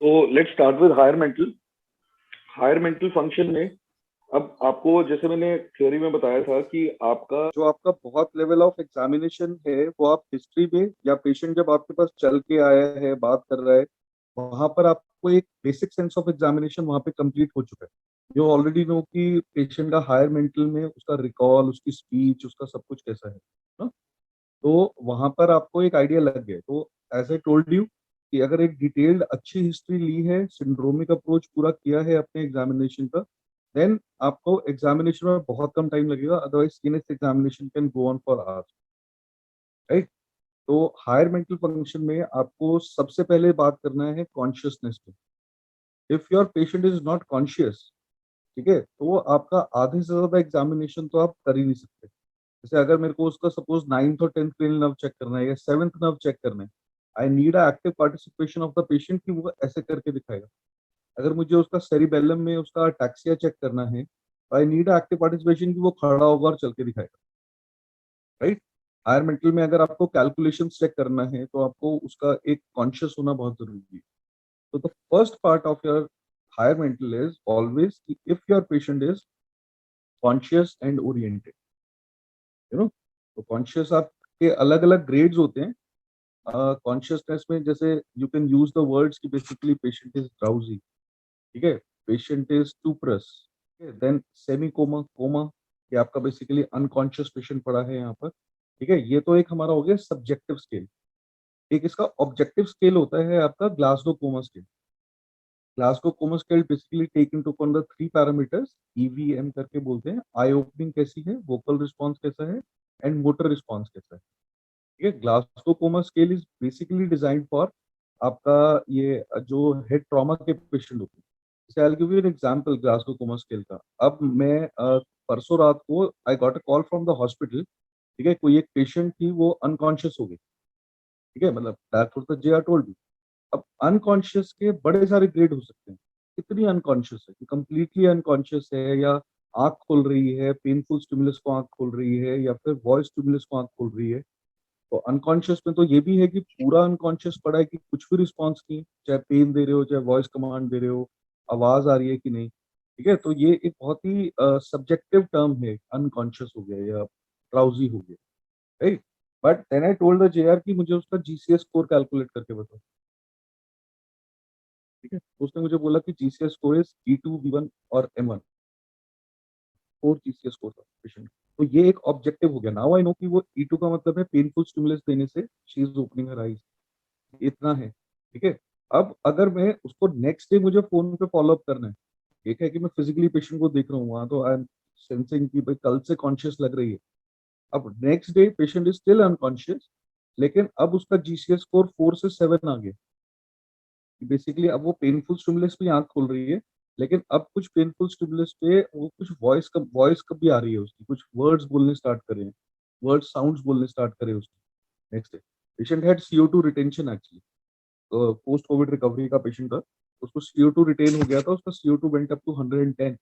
तो let's start with higher mental. Higher mental function में अब आपको जैसे मैंने थ्योरी में बताया था कि आपका जो आपका बहुत लेवल ऑफ एग्जामिनेशन है वो आप हिस्ट्री में या पेशेंट जब आपके पास चल के आया है बात कर रहा है वहां पर आपको एक बेसिक सेंस ऑफ एग्जामिनेशन वहां पे कंप्लीट हो चुका है। जो ऑलरेडी नो कि पेशेंट का हायर मेंटल में उसका रिकॉल उसकी स्पीच उसका सब कुछ कैसा है ना? तो वहां पर आपको एक आइडिया लग गया। तो एज आई टोल्ड यू कि अगर एक डिटेल्ड अच्छी हिस्ट्री ली है सिंड्रोमिक अप्रोच पूरा किया है अपने एग्जामिनेशन का देन आपको एग्जामिनेशन में बहुत कम टाइम लगेगा। Otherwise CNS examination can go on for hours, right? तो हायर मेंटल फंक्शन में आपको सबसे पहले बात करना है कॉन्शियसनेस पे। If your patient is not conscious, ठीक है, तो वो आपका आधे से ज्यादा एग्जामिनेशन तो आप कर ही नहीं सकते। जैसे अगर मेरे को उसका सपोज 9th और 10th क्रेनियल नर्व चेक करना है या 7th नर्व चेक करना है, I need a active participation of the patient कि वो ऐसे करके दिखाएगा। अगर मुझे उसका सेरिबेलम में उसका अटैक्सिया चेक करना है, I need a active participation कि वो खड़ा होगा और चल के दिखाएगा, राइट? हायर मेंटल में अगर आपको कैलकुलेशन चेक करना है तो आपको उसका एक कॉन्शियस होना बहुत जरूरी है। तो the first part of your higher mental is always if your patient is conscious and oriented, you know. तो कॉन्शियस आपके अलग अलग ग्रेड्स होते हैं। कॉन्शियसनेस में जैसे you can use the words कि बेसिकली पेशेंट इज ड्राउजी, ठीक है, पेशेंट इज टूपरस, ठीक है, देन सेमी कोमा कोमा, ये आपका बेसिकली अनकॉन्शियस पेशेंट पड़ा है यहाँ पर, ठीक है। ये तो एक हमारा हो गया सब्जेक्टिव स्केल। एक इसका ऑब्जेक्टिव स्केल होता है आपका Glasgow coma scale. Glasgow coma scale basically take into upon the three parameters, EVM करके बोलते हैं। आई ओपनिंग कैसी है, वोकल रिस्पॉन्स कैसा है, एंड मोटर रिस्पॉन्स कैसा है, ठीक है। Glasgow coma scale is basically design for आपका ये जो हेड ट्रॉमा के पेशेंट होते हैं। जैसे I give you an example Glasgow coma scale का। अब मैं परसों रात को I got a call from the hospital, ठीक है, कोई एक पेशेंट थी वो अनकॉन्शियस हो गई, ठीक है, मतलब that's what the J are told me. अब अनकॉन्शियस के बड़े सारे ग्रेड हो सकते हैं। कितनी अनकॉन्शियस है कि कंप्लीटली अनकॉन्शियस है, या आंख खोल रही है, पेनफुल स्टिमुलस को आंख खोल रही है, या फिर वॉइस स्टिमुलस को आंख खोल रही है। तो अनकॉन्शियस में तो ये भी है कि पूरा अनकॉन्शियस पड़ा है कि कुछ भी रिस्पॉन्स नहीं, चाहे पेन दे रहे हो चाहे वॉइस कमांड दे रहे हो, आवाज आ रही है कि नहीं, ठीक है। तो ये एक बहुत ही सब्जेक्टिव टर्म है, अनकॉन्शियस हो गया या ड्राउजी हो गया, right? But then I told the JR कि मुझे उसका जीसीएस स्कोर कैलकुलेट करके बताओ, ठीक है। तो उसने मुझे बोला कि GCS score is E2 V1 और M1, 4 जीसीएस स्कोर था पेशेंट। तो ये एक ऑब्जेक्टिव हो गया। नाउ आई नो कि वो E2 का मतलब है पेनफुल स्टिमुलस देने से she is opening her eyes, इतना है, ठीक है। अब अगर मैं उसको नेक्स्ट डे मुझे फोन पे फॉलो अप करना है, एक है कि मैं फिजिकली पेशेंट को देख रहा हूँ वहां, तो आई एम सेंसिंग कि भाई कल से कॉन्शियस लग रही है। अब next day patient is still unconscious, लेकिन अब उसका जीसीएस स्कोर 4 से 7 आ गया। बेसिकली अब वो पेनफुल स्टिमुलस पे आंख खोल रही है, लेकिन अब कुछ पेनफुल स्टिमुलस पे वो कुछ वॉइस कब भी आ रही है उसकी, कुछ वर्ड्स बोलने स्टार्ट करे, वर्ड साउंड्स बोलने स्टार्ट करे उसकी। Next day patient had CO2 retention actually, post Covid recovery का पेशेंट था। उसको CO2 रिटेन हो गया था, उसका CO2 वेंट अप टू 110।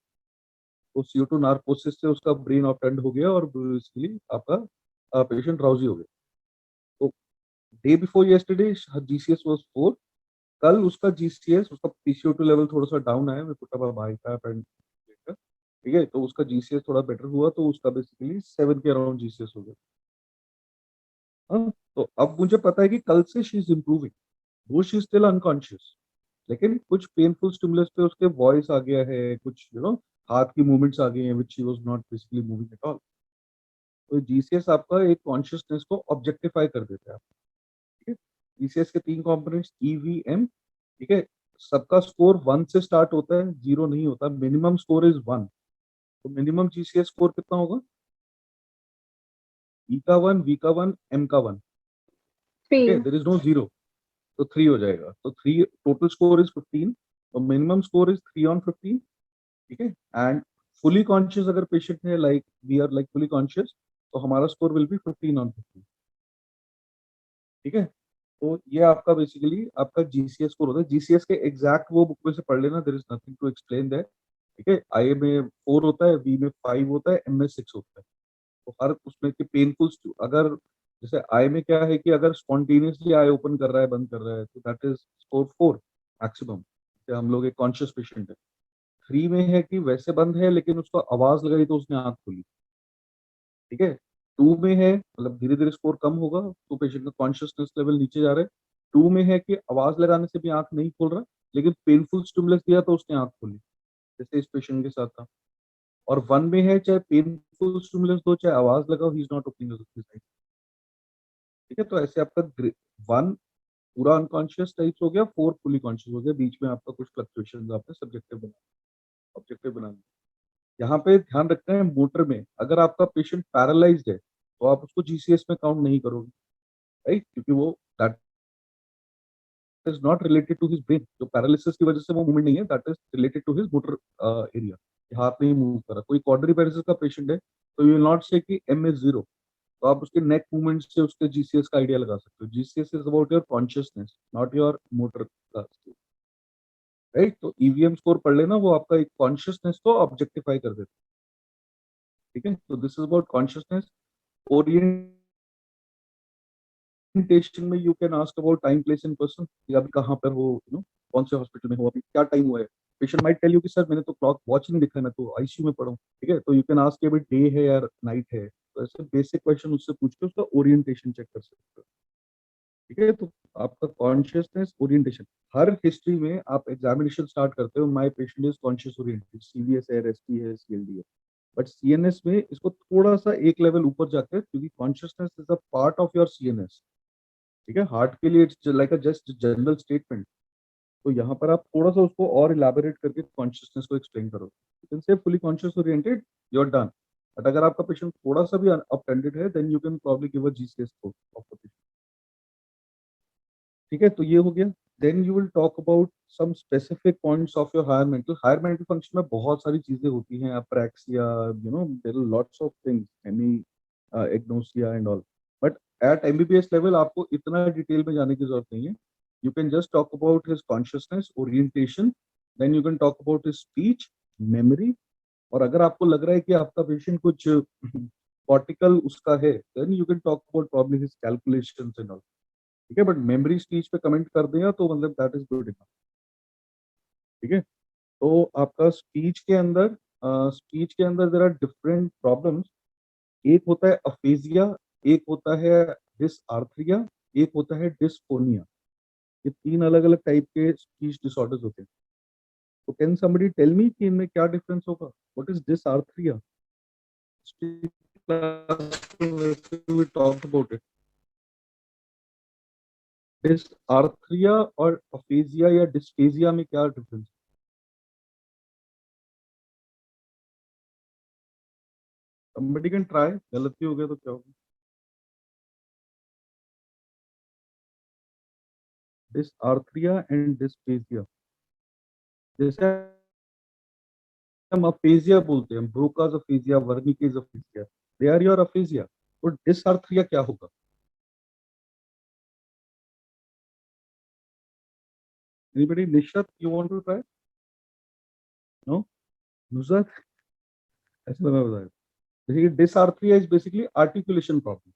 तो CO2 नार्कोसिस से उसका ब्रेन ऑप्टेंड हो गया और बेसिकली आपका पेशेंट ड्राउजी हो गया। तो day before yesterday GCS was 4, कल उसका जीसीएस उसका PCO2 लेवल थोड़ा सा डाउन आया, मैं put up a BiPAP and, ठीक है, तो उसका जीसीएस थोड़ा बेटर हुआ, तो उसका बेसिकली 7 के अराउंड जीसीएस हो गया। हाँ, तो अब मुझे पता है कि कल से शी इज इम्प्रूविंग, वो शी इज स्टिल अनकॉन्शियस, लेकिन कुछ पेनफुल स्टिमुलस पे उसके वॉइस आ गया है, कुछ हाथ की मूवमेंट्स आ गई हैं which she was not basically moving at all. तो जीसीएस आपका एक कॉन्शियसनेस को ऑब्जेक्टिफाई कर देता है आपको, ठीक है। जीसीएस के 3 कंपोनेंट्स ईवीएम, ठीक है। सबका स्कोर 1 से स्टार्ट होता है, 0 नहीं होता, मिनिमम स्कोर इज 1। तो मिनिमम जीसीएस स्कोर कितना होगा? ई का 1, वी का 1, एम का 1, ठीक है, Three. There is no 0। तो 3 हो जाएगा, तो 3 टोटल स्कोर इज 15। तो मिनिमम स्कोर इज 3/15, ठीक है। एंड फुली कॉन्शियस अगर पेशेंट है, like we are like fully conscious, तो हमारा स्कोर विल बी 15/15, ठीक है। तो ये आपका बेसिकली आपका जीसीएस स्कोर होता है। जीसीएस के एग्जैक्ट वो बुक में से पढ़ लेना, there is nothing to explain that, ठीक है। आई में 4 होता है, वी में 5 होता है, एम में 6 होता है। तो हर उसमें के पेनफुल, अगर जैसे आई में क्या है कि अगर स्पॉन्टेनियसली आई ओपन कर रहा है बंद कर रहा है तो दैट इज स्कोर 4, मैक्सिमम। हम लोग एक कॉन्शियस पेशेंट है, 3 में है कि वैसे बंद है लेकिन उसको आवाज लगाई तो उसने आंख खोली, ठीक है। 2 में है मतलब धीरे धीरे स्कोर कम होगा तो पेशेंट का कॉन्शियसनेस लेवल नीचे जा रहा है। 2 में है कि आवाज लगाने से भी आंख नहीं खोल रहा, लेकिन पेनफुल स्टिमुलस दिया तो उसने आंख खोली, जैसे इस पेशेंट के साथ था। और 1 में है चाहे पेनफुल स्टिमुलस दो चाहे आवाज लगाओ, he is not opening his eyes, ठीक है। तो ऐसे आपका 1 पूरा अनकॉन्शियस टाइप्स हो गया, 4 फुली कॉन्शियस हो गया, बीच में आपका कुछ फ्लक्चुएशन आपने सब्जेक्टिव बना, ऑब्जेक्टिव बना। यहाँ पे ध्यान रखना है मोटर में अगर आपका पेशेंट पैरालाइज्ड है तो आप उसको जीसीएस में काउंट नहीं करोगे, राइट, क्योंकि वो that is not related to his brain. जो पैरालिसिस की वजह से वो मूवमेंट नहीं है, that is related to his motor area, हाथ नहीं मूव कर रहा। कोई कॉर्डरी पैरालिसिस का पेशेंट है तो यू विल नॉट से कि एम इज 0, तो आप उसके नेक मूवमेंट से उसके जीसीएस का आइडिया लगा सकते हो। GCS is about your consciousness, not your motor का, राइट। तो ईवीएम स्कोर पढ़ लेना, वो आपका एक कॉन्शियसनेस को ऑब्जेक्टिफाई कर देता है, ठीक है। तो this is about consciousness. Orientation में you can ask about time place in person, कि अभी कहाँ पर हो, कौन से हॉस्पिटल में हो, अभी क्या टाइम हुआ है। पेशेंट माइट टेल यू कि सर मैंने तो क्लॉक वॉच नहीं दिखा है, मैं तो आईसीयू में पड़ा हूँ, ठीक है। तो यू कैन आस्क अभी डे है या नाइट है, तो ऐसे बेसिक क्वेश्चन उससे पूछ के उसका ओरिएंटेशन चेक कर सकते हो, ठीक है। तो आपका कॉन्शियसनेस ओरिएंटेशन, हर हिस्ट्री में आप एग्जामिनेशन स्टार्ट करते हो my patient is conscious oriented, CVS है, एसपी है, सीएलडी है। बट सीएनएस में इसको थोड़ा सा एक लेवल ऊपर जाते हैं, क्योंकि consciousness is a part of your CNS, ठीक है। हार्ट के लिए it's like a just general statement. तो यहाँ पर आप थोड़ा सा उसको और इलाबोरेट करके कॉन्शियसनेस को एक्सप्लेन करो, you can say fully conscious oriented, you are done. But अगर आपका पेशेंट थोड़ा सा भी अपटेंडेड है then you can probably give a GCS code of the patient, ठीक है। तो ये हो गया। Then you will talk about some specific points of your higher mental function में बहुत सारी चीजें होती हैं, apraxia, there are lots of things, hemi agnosia and all. But at MBBS level आपको इतना डिटेल में जाने की जरूरत नहीं है। You can just talk about his consciousness orientation, then you can talk about his speech, memory. और अगर आपको लग रहा है कि आपका पेशेंट कुछ कॉर्टिकल उसका है, then you can talk about problem his calculations and all, ठीक है। बट मेमोरी स्पीच पे कमेंट कर दिया तो मतलब दैट इज गुड इनफ, ठीक है। तो आपका स्पीच के अंदर देयर आर डिफरेंट प्रॉब्लम्स। एक होता है अफेजिया, एक होता है डिसआर्थरिया, एक होता है डिस्फोनिया। ये 3 अलग अलग टाइप के स्पीच डिसऑर्डर्स होते हैं। तो कैन समबडी टेल मी कि इनमें क्या डिफरेंस होगा? What is dysarthria? We talked about it. Dysarthria और अफेजिया या डिस्फेजिया में क्या डिफरेंस? somebody can try, गलत भी हो गया तो क्या होगा? डिसआर्थरिया एंड डिस्पेजिया, जैसे हम अफेजिया बोलते हैं, Broca's aphasia, Wernicke's aphasia, they are your aphasia. तो डिसआर्थरिया क्या होगा? Anybody? Nishat, you want to try? No? Nusrat? ऐसे तो मैं बताया, जैसे कि dysarthria is basically articulation problem.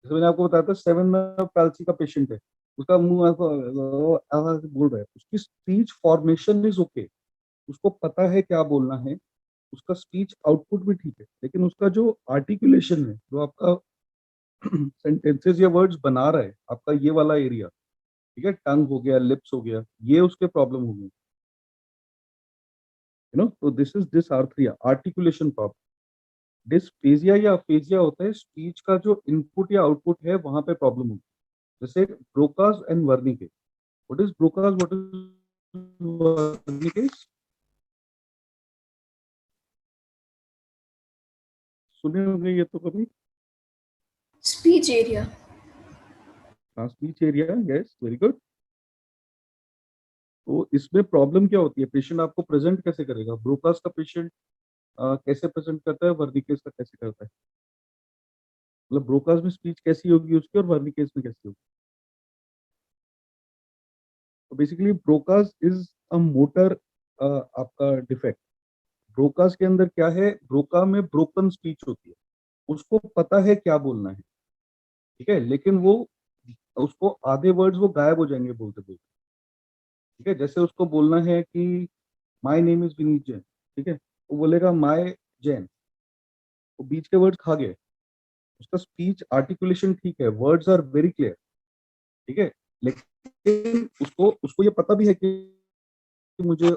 जैसे मैंने आपको बताया था 7 में पैल्सी का पेशेंट है, उसका मुंह ऐसा बोल रहा है, उसकी स्पीच फॉर्मेशन इज ओके, उसको पता है क्या बोलना है, उसका स्पीच आउटपुट भी ठीक है, लेकिन उसका जो आर्टिकुलेशन है, जो आपका सेंटेंसेस या वर्ड्स बना रहा है, आपका ये वाला एरिया, ठीक है, टंग हो गया, लिप्स हो गया, ये उसके प्रॉब्लम हो गई, तो this is dysarthria, articulation problem. Dysphasia या अफेजिया होता है स्पीच का जो इनपुट या आउटपुट है वहां पे प्रॉब्लम होती है, जैसे Broca's and Wernicke's. What is Broca's, what is Wernicke's? सुने होंगे ये तो कभी। Speech area. हाँ, speech area, yes, very good. तो इसमें प्रॉब्लम क्या होती है? पेशेंट आपको प्रेजेंट कैसे करेगा? ब्रोकास का पेशेंट कैसे प्रेजेंट करता है, वर्निकेज का कैसे करता है? मतलब ब्रोकास में स्पीच कैसी होगी उसकी और वर्निकेज में कैसी होगी? तो basically Broca's is a motor आपका डिफेक्ट। ब्रोकास के अंदर क्या है? ब्रोका में ब्रोकन स्पीच होती है, उसको पता है क्या बोलना है, ठीक है, लेकिन वो उसको आधे वर्ड्स वो गायब हो जाएंगे बोलते बोलते, ठीक है, जैसे उसको बोलना है कि my name is Vineet Jain, ठीक है, वो बोलेगा माय जैन, वो बीच के वर्ड खा गए, उसका स्पीच आर्टिकुलेशन ठीक है, वर्ड्स आर वेरी क्लियर, ठीक है, लेकिन उसको उसको ये पता भी है कि मुझे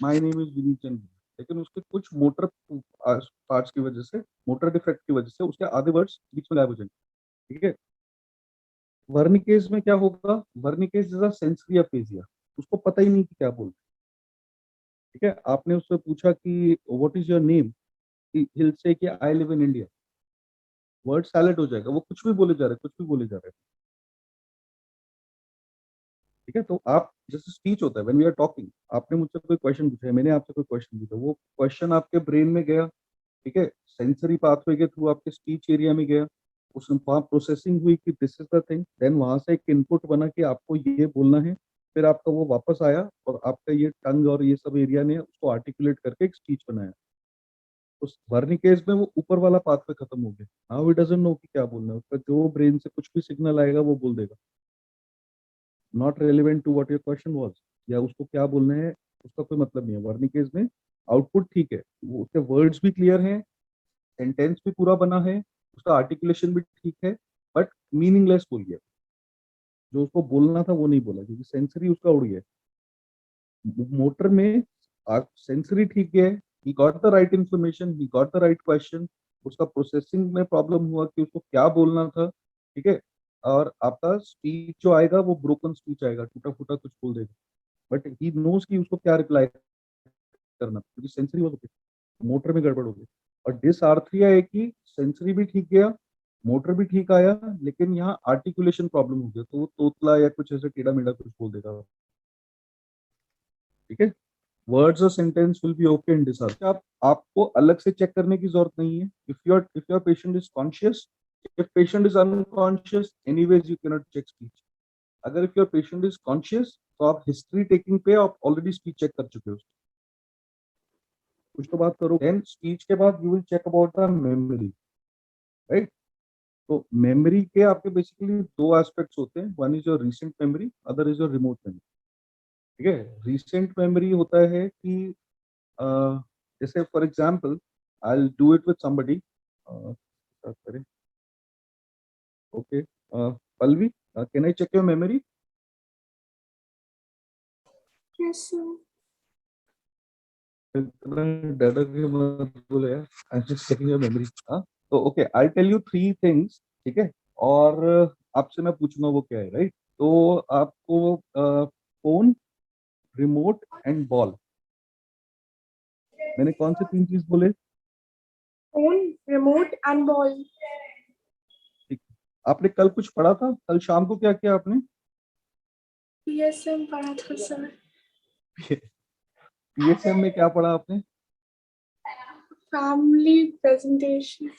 my name is Vineet Jain, लेकिन उसके कुछ मोटर पार्ट्स की वजह से, मोटर डिफेक्ट की वजह से उसके आधे वर्ड्स बीच में गायब हो जाएंगे, ठीक है। वर्निकेज में क्या होगा, वर्निकेज इज अ सेंसरी अफेजिया, उसको पता ही नहीं कि क्या बोल, ठीक है। आपने उससे पूछा कि व्हाट इज योर नेम, हिल से कि I live in India, word salad हो जाएगा, वो कुछ भी बोले जा रहे हैं, कुछ भी बोले जा रहे हैं, ठीक है। तो आप जैसे स्पीच होता है, व्हेन वी आर टॉकिंग, आपने मुझसे कोई क्वेश्चन पूछा है, मैंने आपसे कोई क्वेश्चन पूछा, वो क्वेश्चन आपके ब्रेन में गया, ठीक है, सेंसरी पाथवे के थ्रू आपके स्पीच एरिया में गया, उसमें वहाँ प्रोसेसिंग हुई कि this is the thing, then वहां से एक इनपुट बना कि आपको ये बोलना है, फिर आपका वो वापस आया और आपका ये टंग और ये सब एरिया ने उसको आर्टिकुलेट करके एक स्पीच बनाया। उस वर्निंग केस में वो ऊपर वाला पाथवे खत्म हो गया, नाउ इट डजंट नो कि क्या बोलना है, उसका जो ब्रेन से कुछ भी सिग्नल आएगा वो बोल देगा, not relevant to what your question was, या उसको क्या बोलना है उसका कोई मतलब नहीं है। वर्निंग केस में आउटपुट ठीक है, वो उसके वर्ड्स भी क्लियर हैं, सेंटेंस भी पूरा बना है, उसका आर्टिकुलेशन भी ठीक है, बट मीनिंगलेस बोल गया, जो उसको बोलना था वो नहीं बोला, क्योंकि सेंसरी उसका उड़ गया। मोटर में सेंसरी ठीक है, he got the right information, he got the right question, उसका प्रोसेसिंग में प्रॉब्लम हुआ कि उसको क्या बोलना था, ठीक है, और आपका स्पीच जो आएगा वो ब्रोकन स्पीच आएगा, टूटा फूटा कुछ बोल देगा, बट ही नोज कि उसको क्या रिप्लाई करना, क्योंकि सेंसरी हो, मोटर में गड़बड़ हो गई। और डिसआर्थरिया है कि सेंसरी भी ठीक गया, मोटर भी ठीक आया, लेकिन यहाँ आर्टिकुलेशन प्रॉब्लम हो गया, तो वो तोतला या कुछ ऐसे टेढ़ा मेढ़ा कुछ बोल देगा, ठीक है। वर्ड्स और sentence will be okay in disorder. आप आपको अलग से चेक करने की जरूरत नहीं है, if your patient is conscious, if patient is unconscious, anyways you can not check speech. अगर if your patient is conscious तो आप हिस्ट्री टेकिंग पे आप ऑलरेडी स्पीच चेक कर चुके हो, कुछ तो बात करो, देन स्पीच के बाद you will check about the memory, right. तो मेमोरी के आपके बेसिकली दो एस्पेक्ट्स होते हैं, one is your recent memory, other is your remote memory, ठीक है। रीसेंट मेमोरी होता है कि जैसे for example I do it with somebody, करें, okay, Pallavi, can I check your memory? Yes, sir. इतना डर के मत बोलो यार, I am just checking your memory. हाँ, तो okay, I tell you three things, ठीक है, और आपसे मैं पूछूंगा वो क्या है, राइट। तो आपको फोन, रिमोट एंड बॉल, मैंने कौन से तीन चीज बोले? Phone, remote, and ball. ठीक, आपने कल कुछ पढ़ा था, कल शाम को क्या किया आपने? PSM पढ़ा था सर. पीएसएम में क्या पढ़ा आपने? Family presentation.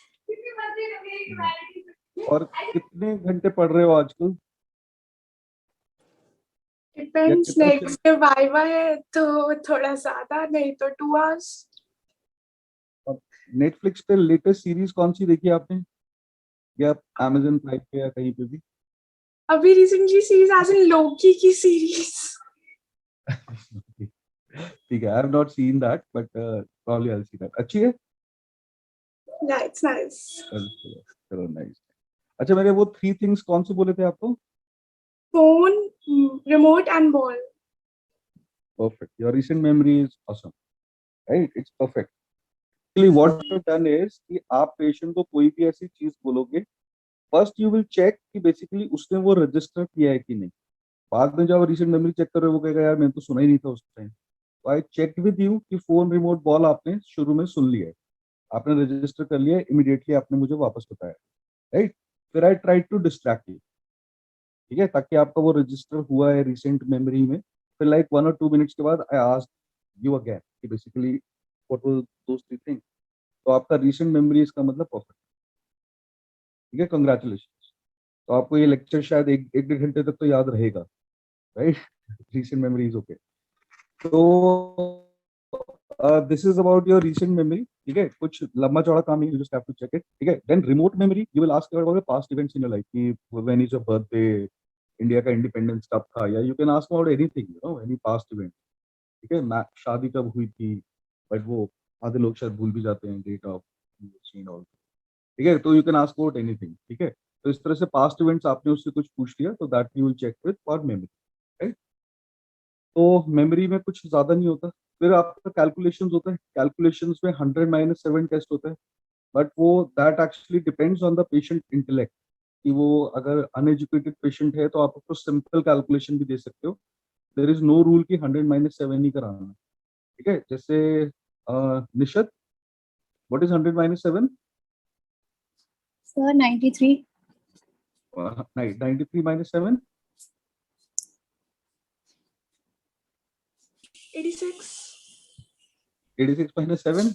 और कितने घंटे पढ़ रहे हो आजकल, या Depends. कितना Next day viva है तो थोड़ा ज्यादा, नहीं तो 2 hours. नेटफ्लिक्स पे लेटेस्ट सीरीज कौन सी देखी आपने, या अमेजन प्राइम पे या कहीं पे भी? अभी रिसेंटली सीरीज आज लोकी की सीरीज. ठीक है, I have not seen that but probably I will see that, अच्छी है। Yeah, it's nice. चलो नाइस। अच्छा, मैंने वो थ्री थिंग्स कौन से बोले थे आपको? Phone, remote, and ball. Perfect, your recent memory is awesome, right, it's perfect. Actually what you done is कि आप पेशेंट को कोई भी ऐसी चीज बोलोगे, फर्स्ट यू विल चेक कि बेसिकली उसने वो रजिस्टर किया है कि नहीं। बाद में जब रिसेंट मेमोरी चेक कर रहे हो, वो कहेगा यार मैंने तो सुना ही नहीं था उस टाइम। तो आई चेक विद यू कि फोन, रिमोट, बॉल आपने शुरू में सुन लिया है, आपने रजिस्टर कर लिया है, इमीडिएटली आपने मुझे वापस बताया, राइट। फिर I try to distract you, ठीक है, ताकि आपका वो रजिस्टर हुआ है रिसेंट मेमोरी में। फिर लाइक 1 और 2 मिनट्स के बाद आई आस्क यू अगेन कि basically what was those three things, तो आपका रिसेंट मेमोरी इसका मतलब परफेक्ट, ठीक है, कंग्रेचुलेशन। तो आपको ये लेक्चर शायद एक एक डेढ़ घंटे तक तो याद रहेगा, right. Recent memory is okay. तो this is about your recent memory, ठीक है, कुछ लंबा चौड़ा काम नहीं, you just have to check it, ठीक है। Then remote memory, you will ask about the past events in your life, कि when is your birthday, India का इंडिपेंडेंस कब था, या you can ask about anything, you know, any past event. ठीक है, मैं शादी कब हुई थी, बट वो आधे लोग शायद भूल भी जाते हैं डेट ऑफ चेंज और। ठीक है, तो you can ask about anything. ठीक है, तो इस तरह से पास्ट इवेंट्स आपने उससे कुछ पूछ लिया, तो that you will check with for memory. Right, तो मेमोरी में कुछ ज्यादा नहीं होता। फिर आपका कैलकुलेशंस होता है, कैलकुलेशंस में 100 - 7 टेस्ट होता है, बट वो that actually depends on the patient intellect, कि वो अगर अनएजुकेटेड पेशेंट है तो आप उसको सिंपल कैलकुलेशन भी दे सकते हो। देर इज नो रूल कि 100 - 7 ही कराना है। ठीक है, जैसे निशद, व्हाट इज 100 - 7? Sir, 93. नहीं, 93 - 7? 86, 86 - 7?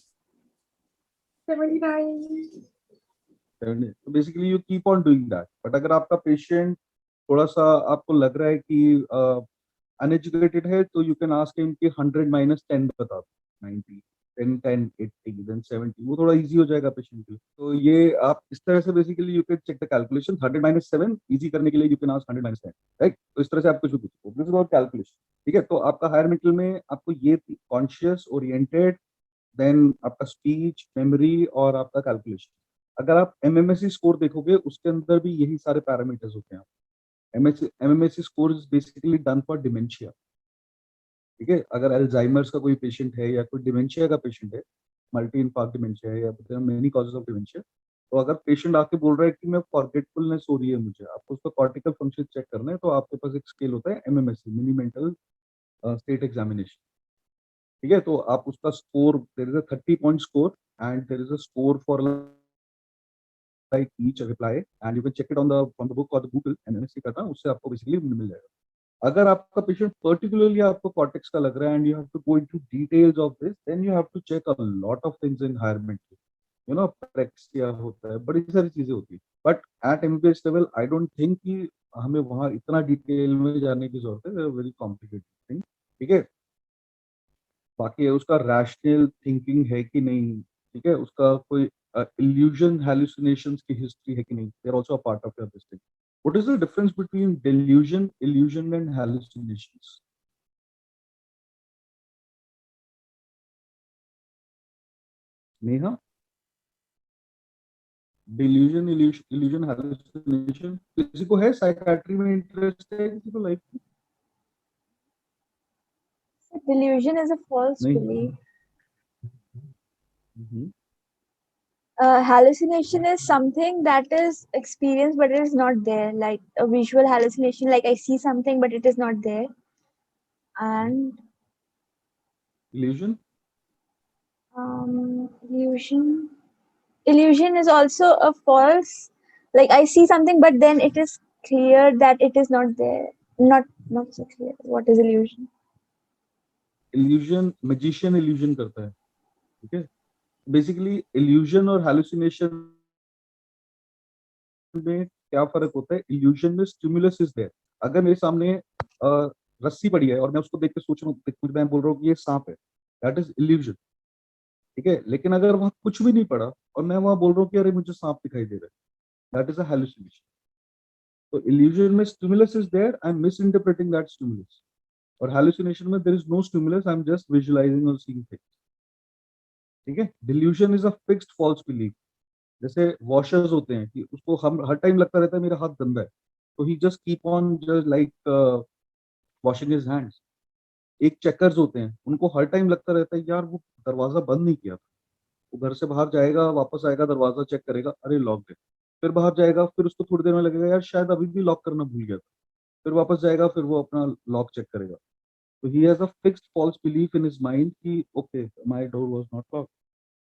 79. 70। तो basically you keep on doing that. But अगर आपका पेशेंट थोड़ा सा आपको लग रहा है कि अनएजुकेटेड है, तो यू कैन आस्क हिम कि 100 - 10 बता दो। 90, 10, 10, 80, देन 70, वो थोड़ा इजी हो जाएगा पेशेंट के लिए। तो ये आप इस तरह से basically you can check the calculation. 100 - 7 easy करने के लिए यू कैन आस्क 100 - 10, राइट। तो इस तरह से आप कुछ भी पूछो, दिस इज अबाउट कैलकुलेशन। ठीक है, तो आपका हायर मेंटल में आपको ये कॉन्शियस, ओरिएंटेड, देन आपका स्पीच, मेमोरी और आपका कैलकुलेशन। अगर आप एमएमएससी स्कोर देखोगे, उसके अंदर भी यही सारे पैरामीटर्स होते हैं। MMSC score is basically done for dementia. ठीक है, अगर अल्जाइमर्स का कोई पेशेंट है या कोई डिमेंशिया का पेशेंट है, मल्टी इन्फार्क्ट डिमेंशिया है या मेनी कॉजेज ऑफ डिमेंशिया, तो अगर पेशेंट आके बोल रहा है कि मैं फॉरगेटफुलनेस हो रही है मुझे, आपको उसका कॉर्टिकल फंक्शन चेक करना है, तो आपके पास एक स्केल होता है MMSC, mini mental state examination. ठीक है, तो आप उसका score, there is a 30 point score and there is a score for like each reply, and you can check it on the from the book or the Google, MMSC करना, उससे आपको basically मिल जाएगा। अगर आपका पेशेंट पर्टिकुलरली आपको cortex का लग रहा है and you have to go into details of this, then you have to check a lot of things in higher mental, you know, praxia होता है, बड़ी सारी चीजें होती है। But at MBBS level I don't think कि हमें वहां इतना डिटेल में जाने की जरूरत है, वेरी कॉम्प्लिकेटेड थिंग। ठीक है, बाकी उसका रैशनल थिंकिंग है कि नहीं, ठीक है, उसका कोई इल्यूजन हैलुसिनेशंस की हिस्ट्री है कि नहीं, they are also a part of your this thing. What is the difference between delusion, illusion and hallucinations? Neha, delusion, illusion, hallucination, किसी को है साइकाट्री में इंटरेस्ट है, किसी को like Delusion is a false नहीं? belief. Hmm, Hallucination is something that is experienced but it is not there, like a visual hallucination, like I see something but it is not there. And illusion? illusion is also a false, like I see something but then it is clear that it is not there. Not so clear. What is illusion? illusion, magician illusion करता है। ठीक है, basically illusion और hallucination में क्या फर्क होता है? इल्यूजन में स्टिमुलस इज देयर। अगर मेरे सामने रस्सी पड़ी है और मैं उसको देख के सोच रहा हूँ, मैं बोल रहा हूँ कि ये सांप है, दैट इज इल्यूजन। ठीक है, लेकिन अगर वहां कुछ भी नहीं पड़ा और मैं वहां बोल रहा हूँ कि अरे मुझे सांप दिखाई दे रहा है, दैट इज अ हैलुसिनेशन। तो इल्यूजन में stimulus is there, I am misinterpreting that stimulus. और हैलुसिनेशन में there is no stimulus, I am just visualising और सीइंग थिंग्स। ठीक है, delusion is a fixed false belief. जैसे वॉशर्स होते हैं कि उसको हम हर टाइम लगता रहता है मेरा हाथ गंदा है, तो he just keep on just like washing his hands. एक चेकर्स होते हैं, उनको हर टाइम लगता रहता है यार वो दरवाजा बंद नहीं किया था। वो घर से बाहर जाएगा, वापस आएगा, दरवाजा चेक करेगा, अरे लॉक है। फिर बाहर जाएगा, फिर उसको थोड़ी देर में लगेगा यार शायद अभी भी लॉक करना भूल गया था। फिर वापस जाएगा, फिर वो अपना लॉक चेक करेगा। तो he has a fixed false belief in his mind कि okay my door was not lock.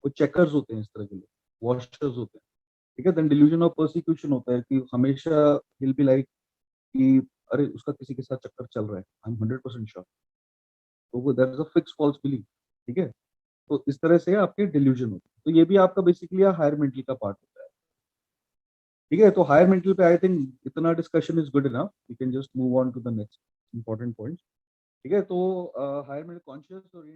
वो चेकर्स होते हैं इस तरह के लोग, वॉशर्स होते हैं। ठीक है, देन डिल्यूजन ऑफ परसिक्यूशन होता है कि हमेशा विल बी लाइक कि अरे उसका किसी के साथ चक्कर चल रहा है, आई एम 100% श्योर। तो वो that is a fix false belief. ठीक है, तो इस तरह से आपके डिल्यूजन होते हैं। तो ये भी आपका बेसिकली हायर मेंटल का पार्ट होता है। ठीक है, तो हायर मेंटल पे आई थिंक इतना discussion is good enough, we can just move on to the next important point. ठीक है, तो हायर मेंटल कॉन्शियस और